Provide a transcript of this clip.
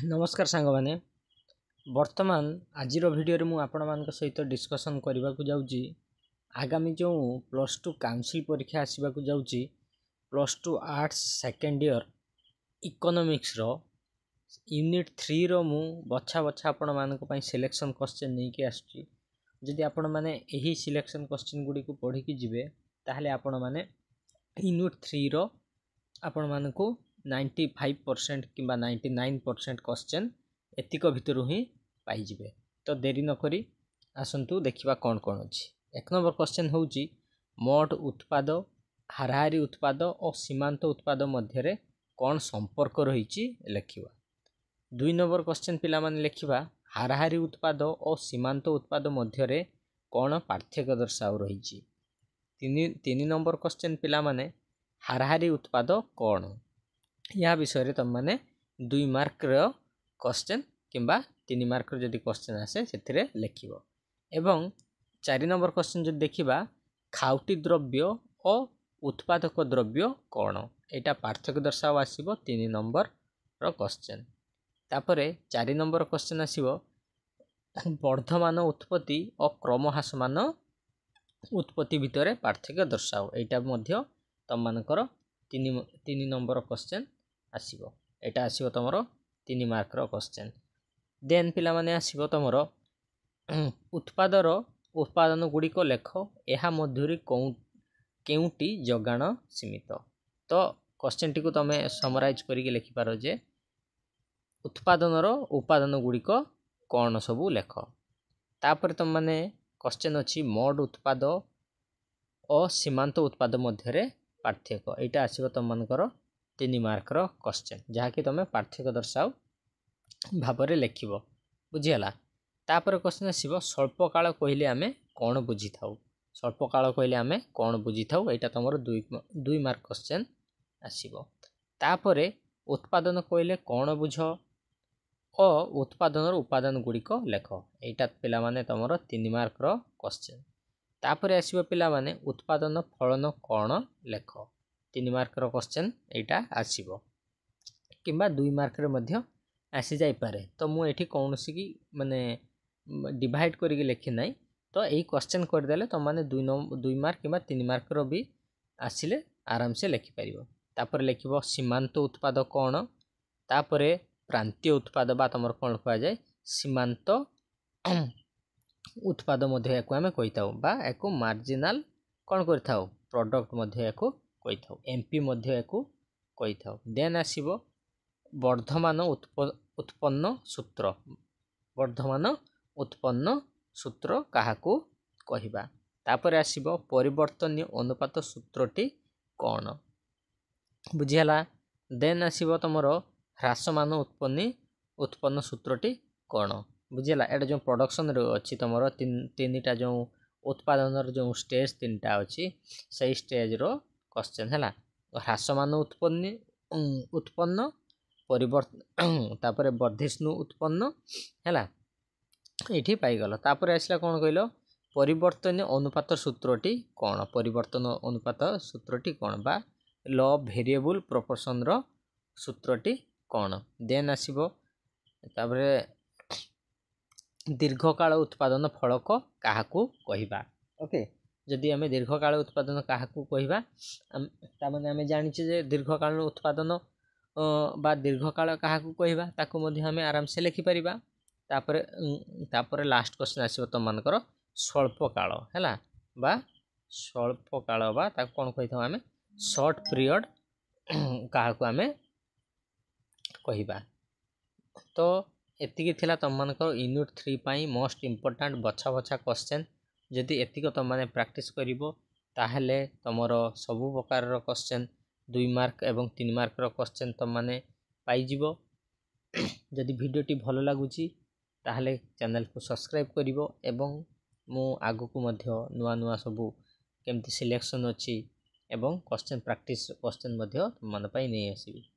नमस्कार सांग मैंने वर्तमान आज भिडियो मु आपण मान सहित डिस्कसन करने को जाऊँगी आगामी जो +2 काउंसिल परीक्षा आसवाक जाऊँगी +2 आर्ट्स सेकेंड ईयर इकोनॉमिक्स रो यूनिट 3 रो मु बछा बछा आपण मान सिलेक्शन क्वेश्चन नहीं कि आसुची जदि आपण माने यही सिलेक्शन क्वेश्चन गुडी को पढ़ी कि जिवे ताहले आपण माने यूनिट 3 रो आपण मान को 95% कि 99% क्वेश्चन एतिक भितर ही पाइबे। तो देरी नकरी आसतु देखा कौन कौन अच्छी। 1 नंबर क्वेश्चन हूँ मोट उत्पाद हाराहारी उत्पाद और सीमांत उत्पाद मध्य कौन संपर्क रही लिखा। 2 नंबर क्वेश्चन पिला माने लिखा हाराहारी उत्पाद और सीमांत उत्पाद मध्य कौन पार्थक्य दर्शाओ रही। 3 नंबर क्वेश्चन पिला माने हाराहारी उत्पाद कौन या विषय तुम मैंने 2 मार्क क्वेश्चन किंबा 3 मार्क जदि क्वेश्चन आसे से लिख। एवं 4 नंबर क्वेश्चन जो देखा खाउटी द्रव्य और उत्पादक द्रव्य कौन यहाँ पार्थक्य दर्शाओ आसो 3 नंबर क्वेश्चन। तापर 4 नंबर क्वेश्चन आसो वर्धमान उत्पत्ति और क्रमह्रासमान उत्पत्ति भितर पार्थक्य दर्शाओ यहाँ तुम मानकर 3 नंबर क्वेश्चन आसीबो। एटा आसीबो तमरो 3 मार्क क्वेश्चन। देन पिला माने आसीबो तमरो उत्पादर उत्पादन गुडी को लेख एहा मधुरी केउटी जगाण सीमित। तो क्वेश्चन टी को तमे समराइज करके लिखि पारो जे उत्पादनर उपादान गुडी को कौन सबू लेख। तापर तुम माने क्वेश्चन अछि मोड उत्पाद और सीमांत उत्पाद मध्य पार्थक्य यहाँ आसीबो तुम मानकर 3 मार्क क्वेश्चन जहाँकि तुम पार्थक्य दर्शाओ भावरे लिखिबो बुझीगला। तापर क्वेश्चन आसीबो स्वल्प काल कहले आमे कौन बुझी थाउ। स्वल्प काल कहले आमे कौन बुझी थाउ यहाँ तुम 2 मार्क क्वेश्चन आसीबो। तापर उत्पादन कहले कौन बुझ और उत्पादन उपादान गुड़िक लेख यहाँ पिला माने तुम 3 मार्क क्वेश्चन। तापर आसीबो पिला माने उत्पादन फलन कौन लेख 3 मार्क क्वेश्चन यहाँ आसीबो किंबा 2 मार्क रे आसी जाई पारे। तो मु एठी कौन सी की माने डिवाइड करके लिखि नाई। तो यही क्वेश्चन करदेले तुम माने 2 मार्क किंबा 3 मार्क रो भी आसिले आराम से लिखि पारिबो। तापर लिखिबो सीमांत उत्पाद कौन तापर प्रांतीय उत्पाद बा तुमर कौन कहा जाए सीमांत उत्पाद मध्य एको आमे कहिताउ बा एको मार्जिनाल कौन करथाउ प्रोडक्ट मध्य एको कहिथाउ एमपी मध्य एको कहिथाउ। देन आसीबो वर्धमान उत्पन्न सूत्र वर्धमान उत्पन्न सूत्र काहाकू कहिबा। तापर आसीबो परिवर्तनीय अनुपात सूत्रटी कौन बुझीगला। देन आसीबो तमरो ह्रासमान उत्पन्न सूत्रटी कौन बुझीगला। एटा जो प्रोडक्शन रे अछि तमरो 3टा जो उत्पादन जो स्टेज 3टा अछि सही स्टेज रो क्वेश्चन हैला। ह्रासमान उत्पन्न परिवर्तन तापर वर्धिष्णु उत्पन्न हैला एठी पाई गलो। तापर आसला कोन कहलो परिवर्तनीय अनुपात सूत्रटी कौन परिवर्तन अनुपात सूत्रटी कौन बा लॉ वेरिएबल प्रोपोर्शन रो सूत्रटी कौन। देन आसीबो तापर दीर्घकाल उत्पादन फलक काहाकू कहिबा। ओके जदि आमे दीर्घकाल उत्पादन काहाकू कहिबा तामाने आमे जानिचे जे दीर्घकाल उत्पादन बा दीर्घकाल काहाकू कहिबा ताकू मध्ये आमे आराम से लिखि परिबा। तापर लास्ट क्वेश्चन आसीबो त मानकर स्वल्प काल हैला बा स्वल्प काल बा ताकू कोन कहिथाउ आमे शॉर्ट पीरियड काहाकू आमे कहिबा। तो एतिकी थिला तुम मानकर यूनिट 3 पाई मोस्ट इंपोर्टेंट बछा बछा क्वेश्चन जदि एतिक तुम माने प्रैक्टिस करिवो ताहले तमरो सबु प्रकार रो क्वेश्चन 2 मार्क एवं 3 मार्क रो क्वेश्चन तुम माने पाई जिवो। जदि वीडियोटी भलो लागुची ताहले चैनल को सब्सक्राइब करिवो एवं मु आगु को मध्य नुआ नुआ सबु केमती सिलेक्शन अछि एवं क्वेश्चन प्रैक्टिस क्वेश्चन मध्य तुम मन पाई नै आसीबी।